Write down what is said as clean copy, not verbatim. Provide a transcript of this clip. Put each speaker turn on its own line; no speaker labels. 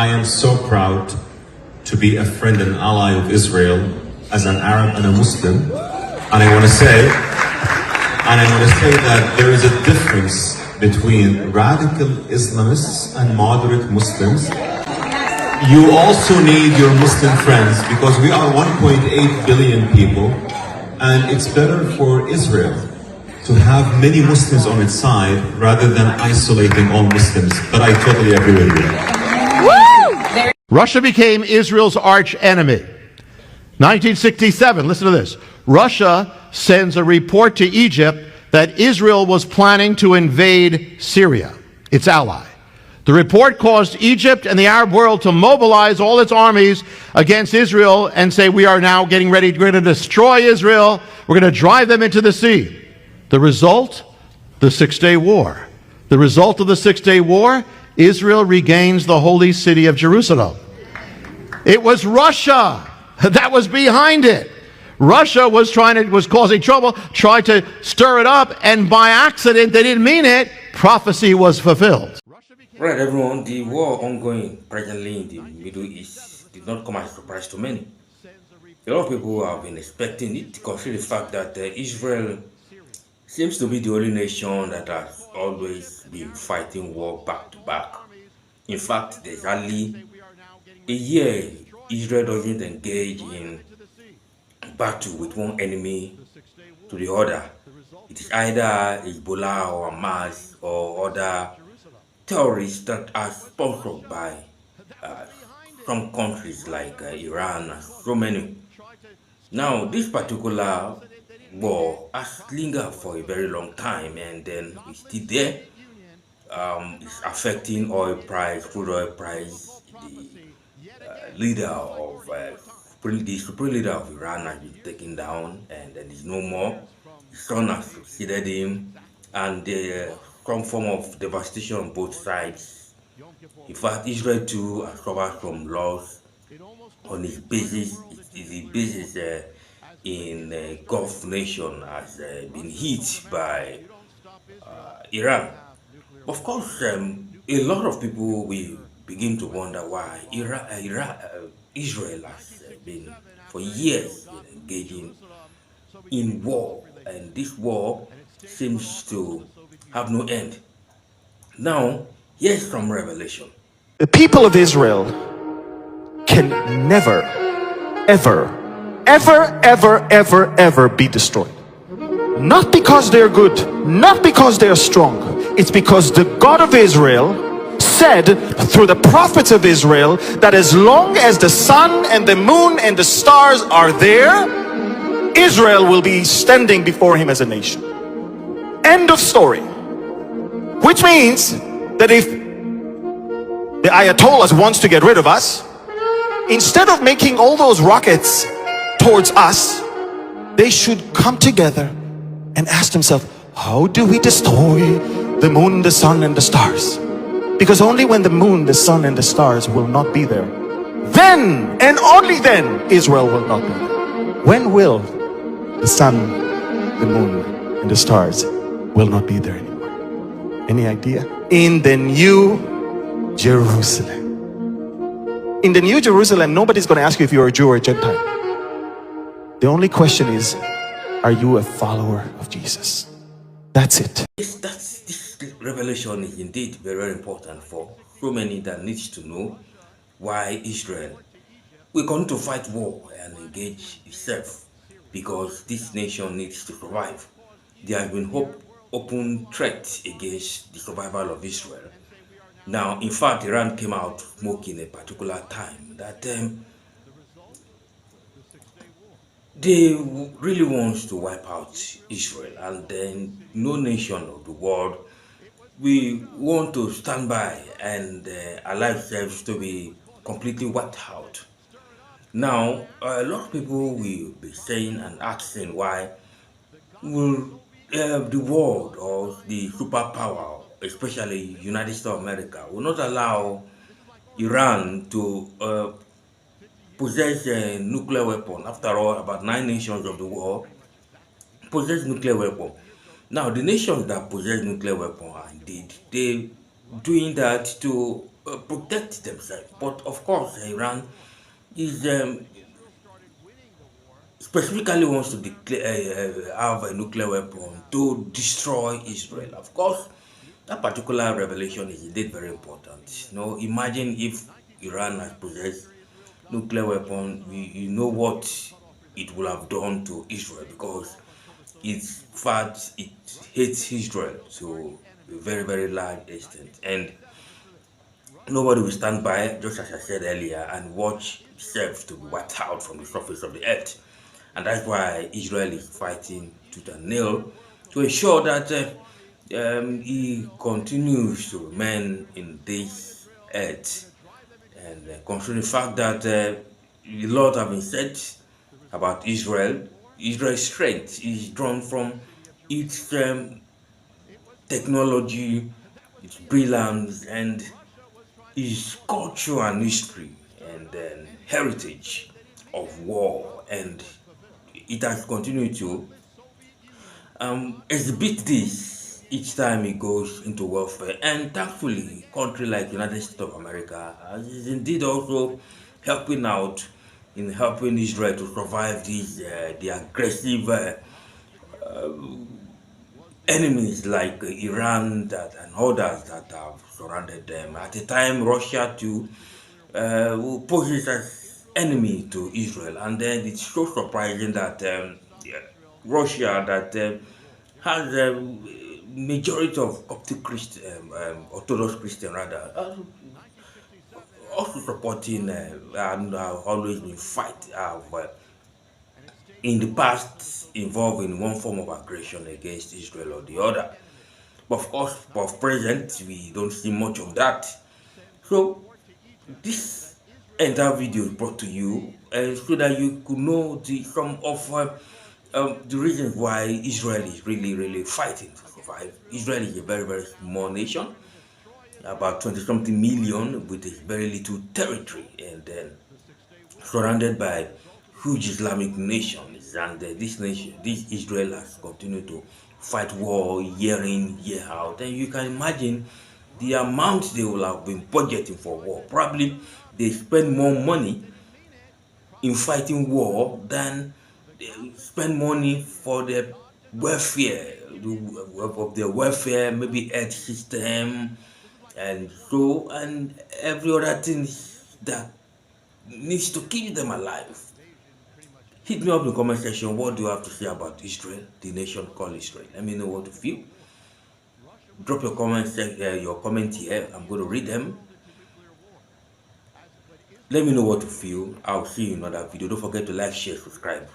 I am so proud to be a friend and ally of Israel as an Arab and a Muslim. And I want to say that there is a difference between radical Islamists and moderate Muslims. You also need your Muslim friends because we are 1.8 billion people, and it's better for Israel to have many Muslims on its side rather than isolating all Muslims. But I totally agree with you.
Russia became Israel's arch enemy. 1967, listen to this. Russia sends a report to Egypt that Israel was planning to invade Syria, its ally. The report caused Egypt and the Arab world to mobilize all its armies against Israel and say, we are now getting ready, we're going to destroy Israel, we're going to drive them into the sea. The result? The Six-Day War. The result of the Six-Day War? Israel regains the holy city of Jerusalem. It was Russia that was behind it. Russia was causing trouble, tried to stir it up, and by accident, they didn't mean it, prophecy was fulfilled.
Right, everyone, the war ongoing presently in the Middle East did not come as a surprise to many. A lot of people have been expecting it, considering the fact that Israel seems to be the only nation that has always been fighting war back to back. In fact, there's hardly a year Israel doesn't engage in battle with one enemy to the other. It is either Hezbollah or Hamas or other terrorists that are sponsored by some countries like Iran and so many. Now, this particular war has lingered for a very long time, and then it's still there. It's affecting oil price, crude oil price. The supreme leader of Iran has been taken down, and there is no more. His son has succeeded him, and some form of devastation on both sides. In fact, Israel too has suffered from loss on its bases. Its bases in the Gulf nation has been hit by Iran. Of course, a lot of people will begin to wonder why Israel has been for years engaging in war, and this war seems to have no end. Now, here's some revelation.
The people of Israel can never, ever, ever, ever, ever, ever be destroyed. Not because they're good, not because they're strong. It's because the God of Israel said through the prophets of Israel that as long as the sun and the moon and the stars are there, Israel will be standing before him as a nation. End of story. Which means that if the Ayatollahs wants to get rid of us, instead of making all those rockets towards us, they should come together and ask themselves, how do we destroy the moon, the sun, and the stars? Because only when the moon, the sun, and the stars will not be there, then, and only then, Israel will not be there. When will the sun, the moon, and the stars will not be there anymore? Any idea? In the New Jerusalem. In the New Jerusalem, nobody's going to ask you if you're a Jew or a Gentile. The only question is, are you a follower of Jesus? That's it.
This revelation is indeed very, very important for so many that needs to know why Israel will continue to fight war and engage itself, because this nation needs to survive. There has been open threat against the survival of Israel. Now, in fact, Iran came out smoking a particular time that they really want to wipe out Israel, and then no nation of the world we want to stand by and allow ourselves to be completely wiped out. Now, a lot of people will be saying and asking why will the world or the superpower, especially United States of America, will not allow Iran to possess a nuclear weapon. After all, about 9 nations of the world possess nuclear weapon. Now, the nations that possess nuclear weapon are indeed they doing that to protect themselves. But of course, Iran is specifically wants to declare, have a nuclear weapon to destroy Israel. Of course, that particular revelation is indeed very important. You know, imagine if Iran has possessed nuclear weapon, you know what it will have done to Israel, because it's fact it hates Israel to a very, very large extent. And nobody will stand by, just as I said earlier, and watch itself to be wiped out from the surface of the earth. And that's why Israel is fighting tooth and nail to ensure that he continues to remain in this earth. And considering the fact that a lot have been said about Israel, Israel's strength is drawn from its technology, its brilliance, and its culture and history, and then heritage of war. And it has continued to exhibit this each time it goes into warfare. And thankfully, a country like United States of America is indeed also helping out in helping Israel to survive these the aggressive enemies like Iran and others that have surrounded them. At the time, Russia too poses as enemy to Israel, and then it's so surprising that yeah, Russia that has a majority of Coptic Christian, Orthodox Christian rather, also supporting and always been fight in the past involved in one form of aggression against Israel or the other. But of course, for present, we don't see much of that. So this entire video is brought to you so that you could know some of the reasons why Israel is really fighting to survive. Israel is a very, very small nation, about 20-something million, with a very little territory, and then surrounded by huge Islamic nations. And this Israel has continued to fight war year in, year out. And you can imagine the amount they will have been budgeting for war. Probably they spend more money in fighting war than they spend money for their welfare, of their welfare, maybe health system, and so, and every other thing that needs to keep them alive. Hit me up in the comment section. What do you have to say about Israel, the nation called Israel? Let me know what you feel. Drop your comments, your comment here. I'm going to read them. Let me know what you feel. I'll see you in another video. Don't forget to like, share, subscribe.